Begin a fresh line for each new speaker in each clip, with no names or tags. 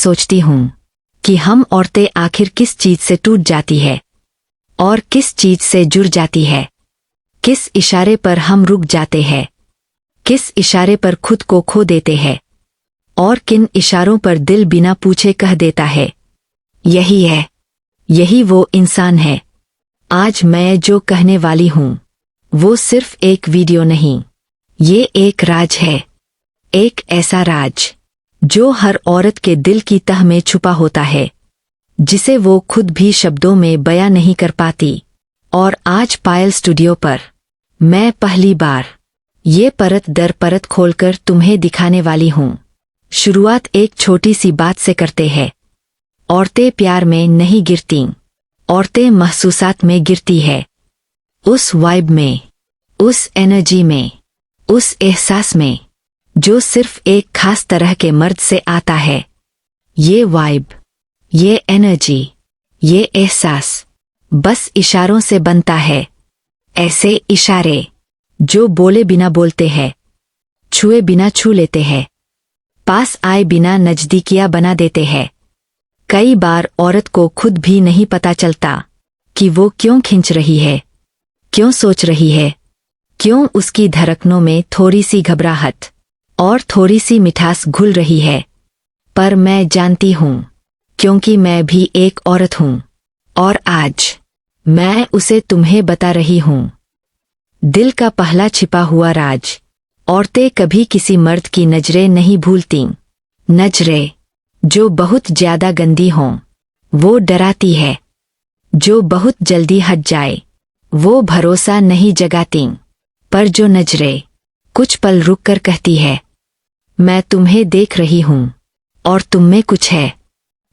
सोचती हूँ कि हम औरतें आखिर किस चीज से टूट जाती है और किस चीज से जुड़ जाती है। किस इशारे पर हम रुक जाते हैं, किस इशारे पर खुद को खो देते हैं और किन इशारों पर दिल बिना पूछे कह देता है यही है, यही वो इंसान है। आज मैं जो कहने वाली हूँ वो सिर्फ एक वीडियो नहीं, ये एक राज है। एक ऐसा राज जो हर औरत के दिल की तह में छुपा होता है, जिसे वो खुद भी शब्दों में बयां नहीं कर पाती। और आज पायल स्टूडियो पर मैं पहली बार ये परत दर परत खोलकर तुम्हें दिखाने वाली हूँ। शुरुआत एक छोटी सी बात से करते हैं। औरतें प्यार में नहीं गिरती, औरतें महसूसात में गिरती है। उस वाइब में, उस एनर्जी में, उस एहसास में जो सिर्फ एक खास तरह के मर्द से आता है। ये वाइब, ये एनर्जी, ये एहसास बस इशारों से बनता है। ऐसे इशारे जो बोले बिना बोलते हैं, छुए बिना छू लेते हैं, पास आए बिना नजदीकियां बना देते हैं। कई बार औरत को खुद भी नहीं पता चलता कि वो क्यों खिंच रही है, क्यों सोच रही है, क्यों उसकी धड़कनों में थोड़ी सी घबराहट और थोड़ी सी मिठास घुल रही है। पर मैं जानती हूँ, क्योंकि मैं भी एक औरत हूँ और आज मैं उसे तुम्हें बता रही हूँ। दिल का पहला छिपा हुआ राज। औरतें कभी किसी मर्द की नजरें नहीं भूलती। नजरें जो बहुत ज्यादा गंदी हों वो डराती है, जो बहुत जल्दी हट जाए वो भरोसा नहीं जगाती। पर जो नजरें कुछ पल रुक कर कहती है मैं तुम्हें देख रही हूँ और तुम में कुछ है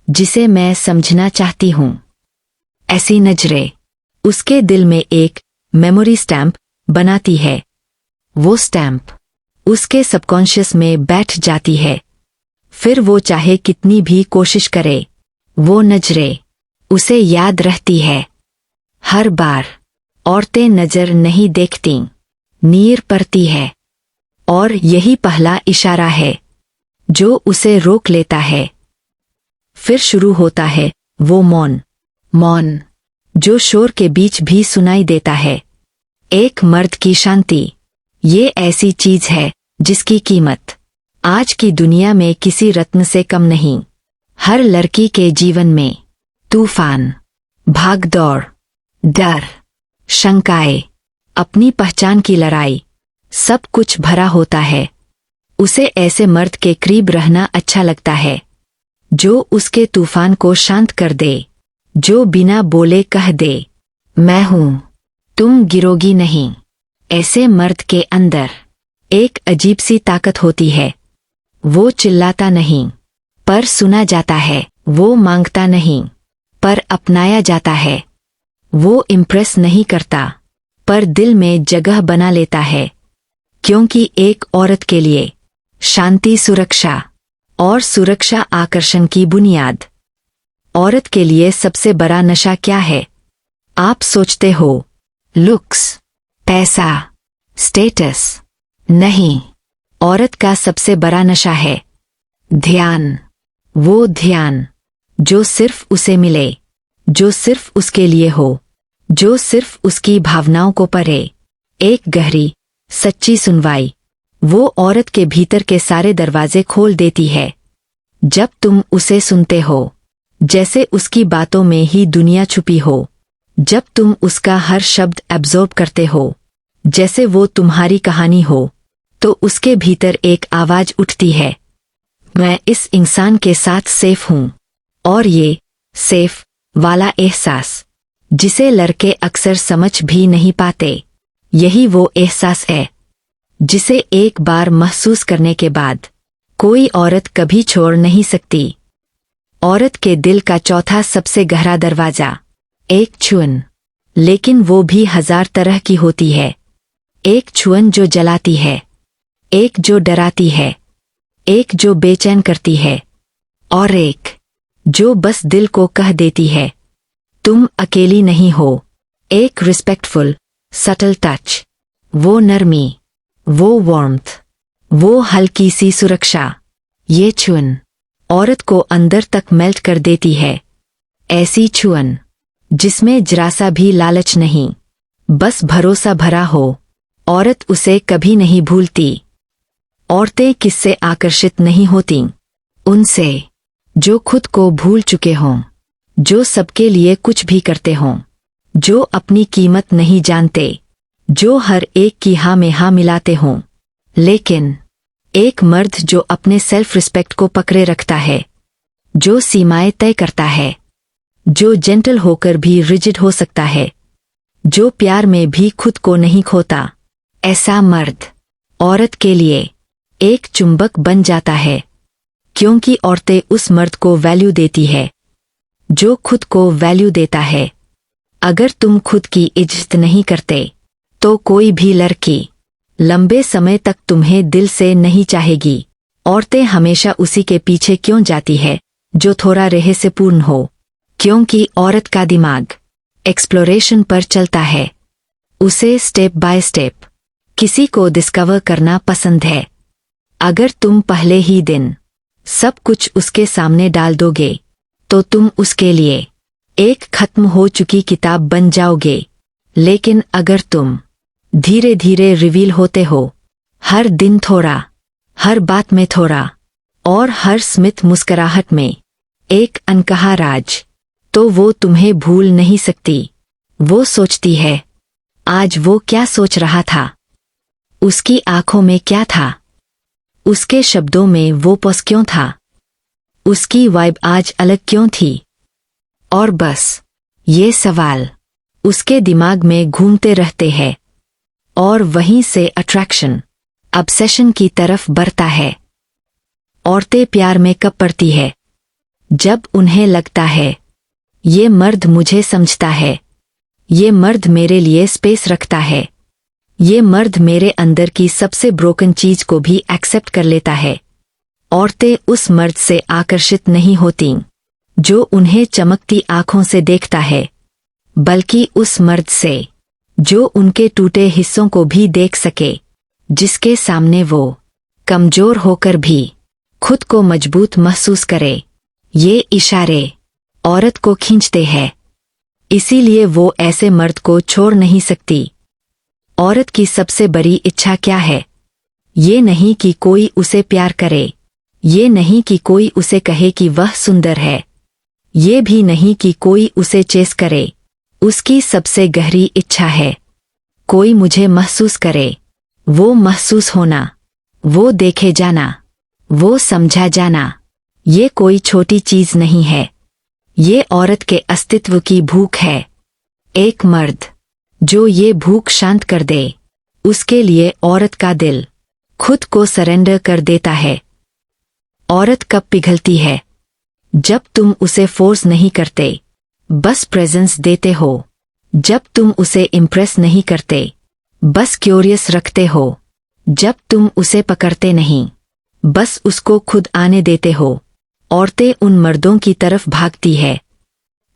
जिसे मैं समझना चाहती हूँ, ऐसी नजरें उसके दिल में एक मेमोरी स्टैंप बनाती है। वो स्टैंप उसके सबकॉन्शियस में बैठ जाती है। फिर वो चाहे कितनी भी कोशिश करे, वो नजरें उसे याद रहती है। हर बार औरतें नजर नहीं देखती, नीर पड़ती है और यही पहला इशारा है जो उसे रोक लेता है। फिर शुरू होता है वो मौन, मौन जो शोर के बीच भी सुनाई देता है। एक मर्द की शांति, ये ऐसी चीज है जिसकी कीमत आज की दुनिया में किसी रत्न से कम नहीं। हर लड़की के जीवन में तूफान, भागदौड़, डर, शंकाएं, अपनी पहचान की लड़ाई, सब कुछ भरा होता है। उसे ऐसे मर्द के करीब रहना अच्छा लगता है जो उसके तूफान को शांत कर दे, जो बिना बोले कह दे मैं हूं, तुम गिरोगी नहीं। ऐसे मर्द के अंदर एक अजीब सी ताकत होती है। वो चिल्लाता नहीं पर सुना जाता है, वो मांगता नहीं पर अपनाया जाता है, वो इम्प्रेस नहीं करता पर दिल में जगह बना लेता है। क्योंकि एक औरत के लिए शांति सुरक्षा और सुरक्षा आकर्षण की बुनियाद। औरत के लिए सबसे बड़ा नशा क्या है? आप सोचते हो लुक्स, पैसा, स्टेटस? नहीं, औरत का सबसे बड़ा नशा है ध्यान। वो ध्यान जो सिर्फ उसे मिले, जो सिर्फ उसके लिए हो, जो सिर्फ उसकी भावनाओं को पढ़े। एक गहरी सच्ची सुनवाई वो औरत के भीतर के सारे दरवाजे खोल देती है। जब तुम उसे सुनते हो जैसे उसकी बातों में ही दुनिया छुपी हो, जब तुम उसका हर शब्द एब्जॉर्ब करते हो जैसे वो तुम्हारी कहानी हो, तो उसके भीतर एक आवाज उठती है, मैं इस इंसान के साथ सेफ हूं। और ये सेफ वाला एहसास जिसे लड़के अक्सर समझ भी नहीं पाते, यही वो एहसास है जिसे एक बार महसूस करने के बाद कोई औरत कभी छोड़ नहीं सकती। औरत के दिल का चौथा सबसे गहरा दरवाजा, एक छुअन, लेकिन वो भी 1000 तरह की होती है। एक छुअन जो जलाती है, एक जो डराती है, एक जो बेचैन करती है और एक जो बस दिल को कह देती है तुम अकेली नहीं हो। एक रिस्पेक्टफुल सटल टच, वो नरमी, वो वार्मथ, वो हल्की सी सुरक्षा। ये छुअन औरत को अंदर तक मेल्ट कर देती है। ऐसी छुअन जिसमें जरा सा भी लालच नहीं, बस भरोसा भरा हो, औरत उसे कभी नहीं भूलती। औरतें किससे आकर्षित नहीं होती? उनसे जो खुद को भूल चुके हों, जो सबके लिए कुछ भी करते हों, जो अपनी कीमत नहीं जानते, जो हर एक की हाँ में हाँ मिलाते हों। लेकिन एक मर्द जो अपने सेल्फ रिस्पेक्ट को पकड़े रखता है, जो सीमाएं तय करता है, जो जेंटल होकर भी रिजिड हो सकता है, जो प्यार में भी खुद को नहीं खोता, ऐसा मर्द औरत के लिए एक चुंबक बन जाता है। क्योंकि औरतें उस मर्द को वैल्यू देती है जो खुद को वैल्यू देता है। अगर तुम खुद की इज्जत नहीं करते तो कोई भी लड़की लंबे समय तक तुम्हें दिल से नहीं चाहेगी। औरतें हमेशा उसी के पीछे क्यों जाती है जो थोड़ा रहस्यपूर्ण हो? क्योंकि औरत का दिमाग एक्सप्लोरेशन पर चलता है। उसे स्टेप बाय स्टेप किसी को डिस्कवर करना पसंद है। अगर तुम पहले ही दिन सब कुछ उसके सामने डाल दोगे तो तुम उसके लिए एक खत्म हो चुकी किताब बन जाओगे। लेकिन अगर तुम धीरे धीरे रिवील होते हो, हर दिन थोड़ा, हर बात में थोड़ा, और हर स्मित मुस्कुराहट में एक अनकहा राज, तो वो तुम्हें भूल नहीं सकती। वो सोचती है, आज वो क्या सोच रहा था? उसकी आंखों में क्या था? उसके शब्दों में वो पॉज क्यों था? उसकी वाइब आज अलग क्यों थी? और बस ये सवाल उसके दिमाग में घूमते रहते हैं और वहीं से अट्रैक्शन, ऑब्सेशन की तरफ बढ़ता है। औरतें प्यार में कब पड़ती है? जब उन्हें लगता है ये मर्द मुझे समझता है, ये मर्द मेरे लिए स्पेस रखता है, ये मर्द मेरे अंदर की सबसे ब्रोकन चीज को भी एक्सेप्ट कर लेता है। औरतें उस मर्द से आकर्षित नहीं होतीं जो उन्हें चमकती आंखों से देखता है, बल्कि उस मर्द से जो उनके टूटे हिस्सों को भी देख सके, जिसके सामने वो कमजोर होकर भी खुद को मजबूत महसूस करे। ये इशारे औरत को खींचते हैं, इसीलिए वो ऐसे मर्द को छोड़ नहीं सकती। औरत की सबसे बड़ी इच्छा क्या है? ये नहीं कि कोई उसे प्यार करे, ये नहीं कि कोई उसे कहे कि वह सुंदर है, ये भी नहीं कि कोई उसे चेस करे। उसकी सबसे गहरी इच्छा है कोई मुझे महसूस करे। वो महसूस होना, वो देखे जाना, वो समझा जाना, ये कोई छोटी चीज नहीं है, ये औरत के अस्तित्व की भूख है। एक मर्द जो ये भूख शांत कर दे, उसके लिए औरत का दिल खुद को सरेंडर कर देता है। औरत कब पिघलती है? जब तुम उसे फोर्स नहीं करते, बस प्रेजेंस देते हो। जब तुम उसे इम्प्रेस नहीं करते, बस क्यूरियस रखते हो। जब तुम उसे पकड़ते नहीं, बस उसको खुद आने देते हो। औरतें उन मर्दों की तरफ भागती है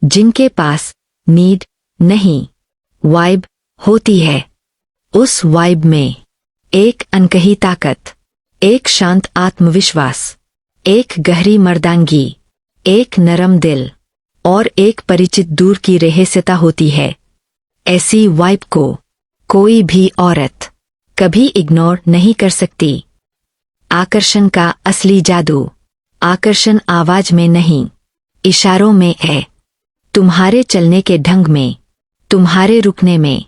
जिनके पास नीड नहीं, वाइब होती है। उस वाइब में एक अनकही ताकत, एक शांत आत्मविश्वास, एक गहरी मर्दांगी, एक नरम दिल और एक परिचित दूर की रहस्यता होती है। ऐसी वाइब को कोई भी औरत कभी इग्नोर नहीं कर सकती। आकर्षण का असली जादू आकर्षण आवाज में नहीं, इशारों में है। तुम्हारे चलने के ढंग में, तुम्हारे रुकने में,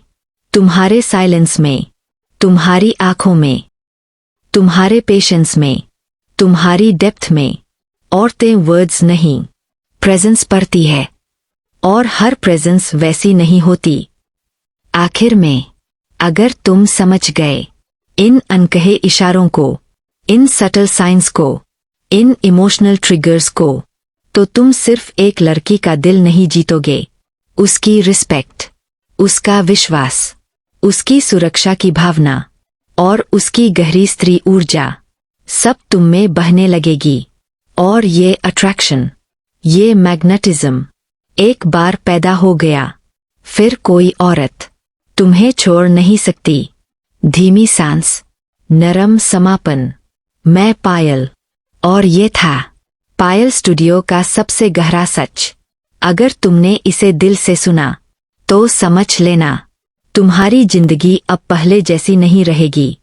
तुम्हारे साइलेंस में, तुम्हारी आंखों में, तुम्हारे पेशेंस में, तुम्हारी डेप्थ में। औरतें वर्ड्स नहीं, प्रेजेंस पढ़ती है, और हर प्रेजेंस वैसी नहीं होती। आखिर में अगर तुम समझ गए इन अनकहे इशारों को, इन सटल साइंस को, इन इमोशनल ट्रिगर्स को, तो तुम सिर्फ एक लड़की का दिल नहीं जीतोगे, उसकी रिस्पेक्ट, उसका विश्वास, उसकी सुरक्षा की भावना और उसकी गहरी स्त्री ऊर्जा सब तुम में बहने लगेगी। और ये अट्रैक्शन, ये मैग्नेटिज्म एक बार पैदा हो गया, फिर कोई औरत तुम्हें छोड़ नहीं सकती। धीमी सांस, नरम समापन, मैं पायल, और ये था पायल स्टूडियो का सबसे गहरा सच। अगर तुमने इसे दिल से सुना तो समझ लेना, तुम्हारी जिंदगी अब पहले जैसी नहीं रहेगी।